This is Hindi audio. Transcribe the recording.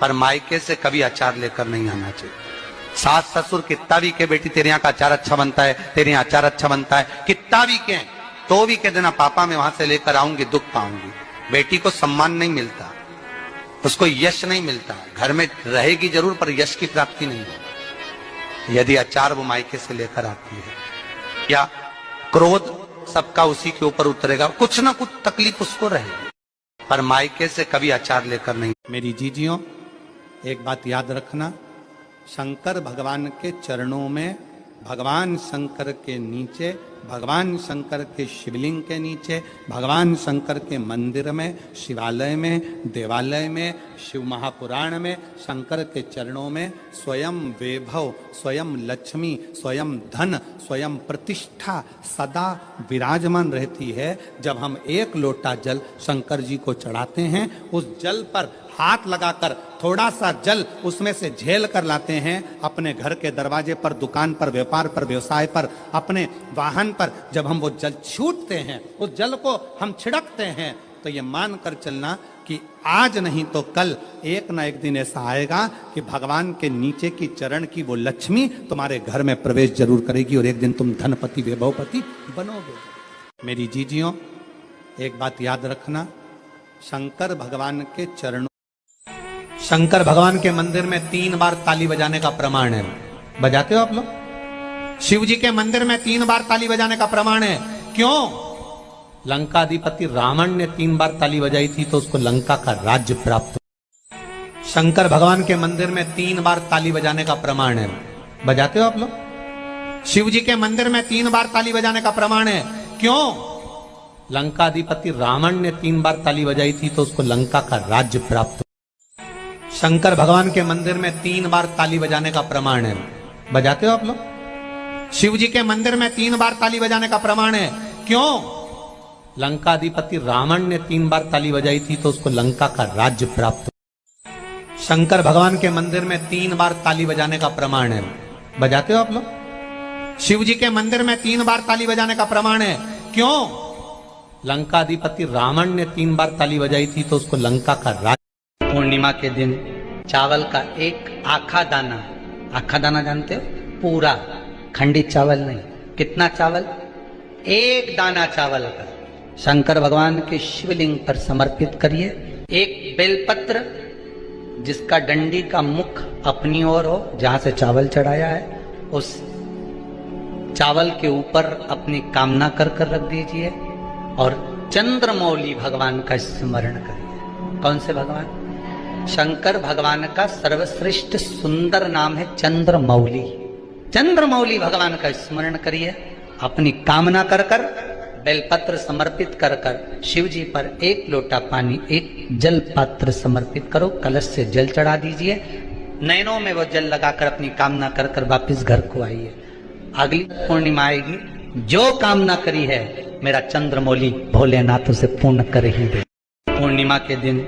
पर मायके से कभी अचार लेकर नहीं आना चाहिए। सास ससुर कितना भी के बेटी तेरे यहाँ का अचार अच्छा बनता है, तेरे यहाँ अचार अच्छा बनता है, कितना भी के तो भी कह देना पापा मैं वहां से लेकर आऊंगी, दुख पाऊंगी। बेटी को सम्मान नहीं मिलता, उसको यश नहीं मिलता। घर में रहेगी जरूर पर यश की प्राप्ति नहीं होगी यदि अचार वो मायके से लेकर आती है। या क्रोध सबका उसी के ऊपर उतरेगा, कुछ ना कुछ तकलीफ उसको रहेगी, पर मायके से कभी अचार लेकर नहीं। मेरी जीजियों, एक बात याद रखना, शंकर भगवान के चरणों में, भगवान शंकर के नीचे, भगवान शंकर के शिवलिंग के नीचे, भगवान शंकर के मंदिर में, शिवालय में, देवालय में, शिव महापुराण में, शंकर के चरणों में स्वयं वैभव, स्वयं लक्ष्मी, स्वयं धन, स्वयं प्रतिष्ठा सदा विराजमान रहती है। जब हम एक लोटा जल शंकर जी को चढ़ाते हैं, उस जल पर हाथ लगाकर थोड़ा सा जल उसमें से झेल कर लाते हैं, अपने घर के दरवाजे पर, दुकान पर, व्यापार पर, व्यवसाय पर, अपने वाहन पर जब हम वो जल छूटते हैं, उस जल को हम छिड़कते हैं, तो ये मान कर चलना कि आज नहीं तो कल एक ना एक दिन ऐसा आएगा कि भगवान के नीचे की चरण की वो लक्ष्मी तुम्हारे घर में प्रवेश जरूर करेगी और एक दिन तुम धनपति वैभवपति बनोगे। मेरी जीजियों, एक बात याद रखना, शंकर भगवान के चरणों, शंकर भगवान के मंदिर में 3 बार ताली बजाने का प्रमाण है। बजाते हो आप लोग? शिव जी के मंदिर में 3 बार ताली बजाने का प्रमाण है। क्यों? लंकाधिपति रावण ने 3 बार ताली बजाई थी तो उसको लंका का राज्य प्राप्त। शंकर भगवान के मंदिर में 3 बार ताली बजाने का प्रमाण है। बजाते हो आप लोग? शिव जी के मंदिर में 3 बार ताली बजाने का प्रमाण है। क्यों? लंकाधिपति रावण ने 3 बार ताली बजाई थी तो उसको लंका का राज्य प्राप्त। शंकर भगवान के मंदिर में 3 बार ताली बजाने का प्रमाण है। बजाते हो आप लोग? शिव जी के मंदिर में 3 बार ताली बजाने का प्रमाण है। क्यों? लंकाधिपति रावण ने 3 बार ताली बजाई थी तो उसको लंका का राज्य प्राप्त। शंकर भगवान के मंदिर में 3 बार ताली बजाने का प्रमाण है। बजाते हो आप लोग? शिव जी के मंदिर में 3 बार ताली बजाने का प्रमाण है। क्यों? लंकाधिपति रावण ने 3 बार ताली बजाई थी तो उसको लंका का राज्य। पूर्णिमा के दिन चावल का एक आखा दाना जानते हो? पूरा खंडित चावल नहीं, कितना चावल? 1 दाना चावल का शंकर भगवान के शिवलिंग पर समर्पित करिए। एक बेलपत्र जिसका डंडी का मुख अपनी ओर हो, जहां से चावल चढ़ाया है, उस चावल के ऊपर अपनी कामना कर रख दीजिए और चंद्रमौली भगवान का स्मरण करिए। कौन से भगवान? शंकर भगवान का सर्वश्रेष्ठ सुंदर नाम है चंद्रमौली। चंद्रमौली भगवान का स्मरण करिए, अपनी कामना कर बेलपत्र समर्पित कर शिव जी पर 1 लोटा पानी, 1 जल पात्र समर्पित करो, कलश से जल चढ़ा दीजिए, नैनों में वो जल लगाकर अपनी कामना कर वापिस घर को आइए। अगली पूर्णिमा आएगी, जो कामना करी है मेरा चंद्रमौली भोलेनाथ उसे पूर्ण कर ही दे। पूर्णिमा के दिन